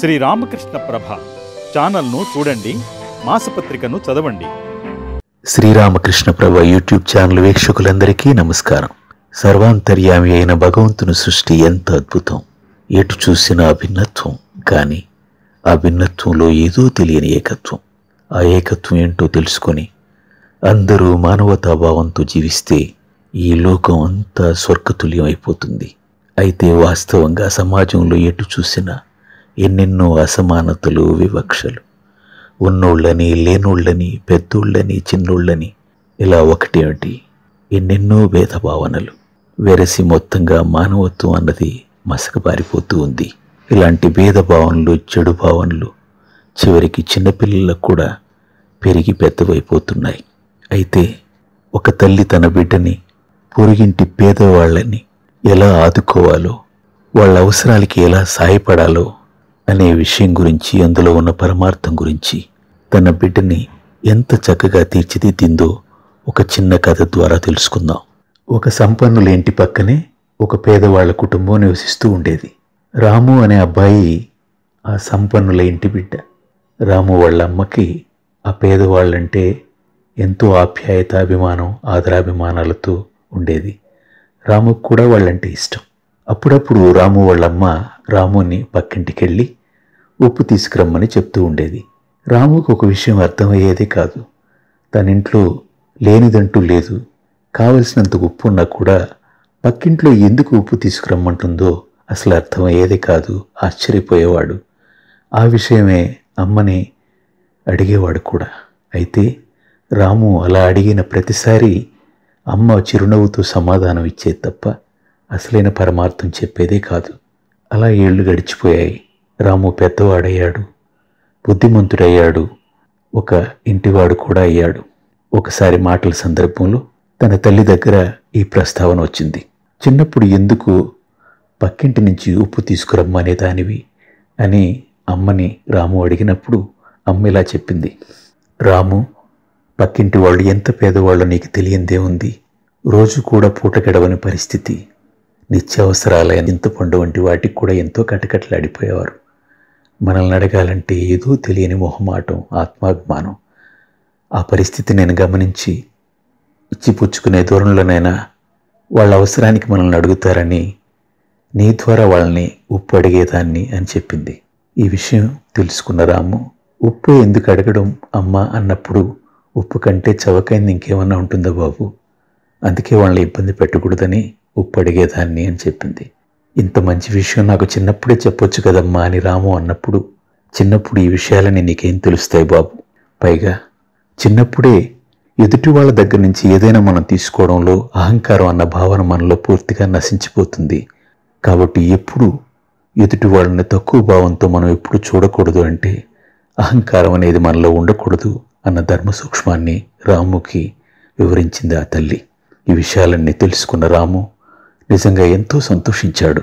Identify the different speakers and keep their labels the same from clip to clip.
Speaker 1: శ్రీ రామకృష్ణ ప్రభ ఛానల్ను చూడండి, మాసపత్రికను చదవండి.
Speaker 2: శ్రీరామకృష్ణ ప్రభ యూట్యూబ్ ఛానల్ వీక్షకులందరికీ నమస్కారం. సర్వాంతర్యామి అయిన భగవంతుని సృష్టి ఎంత అద్భుతం! ఎటు చూసినా భిన్నత్వం, కానీ ఆ భిన్నత్వంలో ఏదో తెలియని ఏకత్వం. ఆ ఏకత్వం ఏంటో తెలుసుకొని అందరూ మానవతాభావంతో జీవిస్తే ఈ లోకం అంతా స్వర్గతుల్యం అయిపోతుంది. అయితే వాస్తవంగా సమాజంలో ఎటు చూసినా ఎన్నెన్నో అసమానతలు, వివక్షలు, ఉన్నోళ్ళని, లేనోళ్ళని, పెద్దోళ్ళని, చిన్నోళ్ళని, ఇలా ఒకటేమిటి ఎన్నెన్నో భేదభావనలు వెరసి మొత్తంగా మానవత్వం అన్నది మసకబారిపోతూ ఉంది. ఇలాంటి భేదభావనలు, చెడు భావనలు చివరికి చిన్నపిల్లలకు కూడా పెరిగి పెద్దవైపోతున్నాయి. అయితే ఒక తల్లి తన బిడ్డని, పొరుగింటి పేదవాళ్ళని ఎలా ఆదుకోవాలో, వాళ్ళ అవసరాలకి ఎలా సాయపడాలో అనే విషయం గురించి, అందులో ఉన్న పరమార్థం గురించి, తన బిడ్డని ఎంత చక్కగా తీర్చిదిద్దిందో ఒక చిన్న కథ ద్వారా తెలుసుకుందాం. ఒక సంపన్నుల ఇంటి పక్కనే ఒక పేదవాళ్ల కుటుంబం నివసిస్తూ ఉండేది. రాము అనే అబ్బాయి ఆ సంపన్నుల ఇంటి బిడ్డ. రాము వాళ్ళ అమ్మకి ఆ పేదవాళ్ళంటే ఎంతో ఆప్యాయత, అభిమానం, ఆదరాభిమానాలతో ఉండేది. రాముకు కూడా వాళ్ళంటే ఇష్టం. అప్పుడప్పుడు రాము వాళ్ళమ్మ రాముని పక్కింటికి వెళ్ళి ఉప్పు తీసుకురమ్మని చెప్తూ ఉండేది. రాముకు ఒక విషయం అర్థమయ్యేదే కాదు. తన ఇంట్లో లేనిదంటూ లేదు. కావలసినంత ఉప్పు ఉన్నా కూడా పక్కింట్లో ఎందుకు ఉప్పు తీసుకురమ్మంటుందో అసలు అర్థమయ్యేదే కాదు. ఆశ్చర్యపోయేవాడు. ఆ విషయమే అమ్మని అడిగేవాడు కూడా. అయితే రాము అలా అడిగిన ప్రతిసారి అమ్మ చిరునవ్వుతో సమాధానం ఇచ్చేది తప్ప అసలైన పరమార్థం చెప్పేదే కాదు. అలా ఏళ్ళు గడిచిపోయాయి. రాము పెద్దవాడయ్యాడు, బుద్ధిమంతుడయ్యాడు, ఒక ఇంటివాడు కూడా అయ్యాడు. ఒకసారి మాటల సందర్భంలో తన తల్లి దగ్గర ఈ ప్రస్తావన వచ్చింది. చిన్నప్పుడు ఎందుకు పక్కింటి నుంచి ఉప్పు తీసుకురమ్మనే దానివి అని అమ్మని రాము అడిగినప్పుడు అమ్మ ఇలా చెప్పింది: రాము, పక్కింటి వాళ్ళు ఎంత పేదవాళ్ళో నీకు తెలియందే ఉంది. రోజు కూడా పూట గడవని పరిస్థితి. నిత్యావసరాలైన చింతపండు వంటి వాటికి కూడా ఎంతో కటకటలాడిపోయేవారు. మనల్ని అడగాలంటే ఏదో తెలియని మొహమాటం, ఆత్మాభిమానం. ఆ పరిస్థితి నేను గమనించి ఇచ్చిపుచ్చుకునే దూరంలోనైనా వాళ్ళ అవసరానికి మనల్ని అడుగుతారని నీ ద్వారా వాళ్ళని ఉప్పు అడిగేదాన్ని అని చెప్పింది. ఈ విషయం తెలుసుకున్న రాము, ఉప్పు ఎందుకు అడగడం అమ్మ అన్నప్పుడు, ఉప్పు కంటే చవకైంది ఇంకేమన్నా ఉంటుందా బాబు, అందుకే వాళ్ళని ఇబ్బంది పెట్టకూడదని ఉప్పు అడిగేదాన్ని అని చెప్పింది. ఇంత మంచి విషయం నాకు చిన్నప్పుడే చెప్పొచ్చు కదమ్మా అని రాము అన్నప్పుడు, చిన్నప్పుడు ఈ విషయాలని నీకేం తెలుస్తాయి బాబు, పైగా చిన్నప్పుడే ఎదుటి వాళ్ళ దగ్గర నుంచి ఏదైనా మనం తీసుకోవడంలో అహంకారం అన్న భావన మనలో పూర్తిగా నశించిపోతుంది. కాబట్టి ఎప్పుడు ఎదుటి వాళ్ళని తక్కువ భావంతో మనం ఎప్పుడు చూడకూడదు, అంటే అహంకారం అనేది మనలో ఉండకూడదు అన్న ధర్మ సూక్ష్మాన్ని రాముకి వివరించింది ఆ తల్లి. ఈ విషయాలన్నీ తెలుసుకున్న రాము నిజంగా ఎంతో సంతోషించాడు.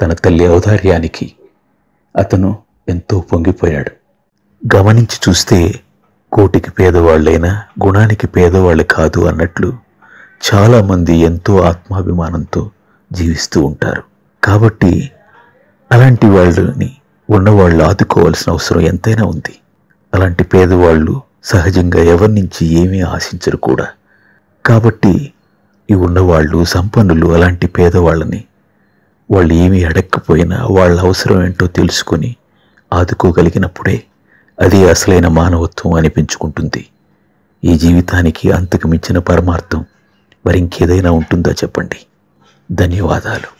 Speaker 2: తన తల్లి ఔదార్యానికి అతను ఎంతో పొంగిపోయాడు. గమనించి చూస్తే కోటికి పేదవాళ్ళైనా గుణానికి పేదవాళ్ళు కాదు అన్నట్లు చాలామంది ఎంతో ఆత్మాభిమానంతో జీవిస్తూ ఉంటారు. కాబట్టి అలాంటి వాళ్ళని ఉన్నవాళ్ళు ఆదుకోవాల్సిన అవసరం ఎంతైనా ఉంది. అలాంటి పేదవాళ్ళు సహజంగా ఎవరి నుంచి ఏమీ ఆశించరు కూడా. కాబట్టి ఈ ఉన్నవాళ్ళు, సంపన్నులు అలాంటి పేదవాళ్ళని వాళ్ళు ఏమీ అడగకపోయినా వాళ్ళ అవసరం ఏంటో తెలుసుకొని ఆదుకోగలిగినప్పుడే అది అసలైన మానవత్వం అనిపించుకుంటుంది. ఈ జీవితానికి అంతకు మించిన పరమార్థం మరింకేదైనా ఉంటుందా చెప్పండి. ధన్యవాదాలు.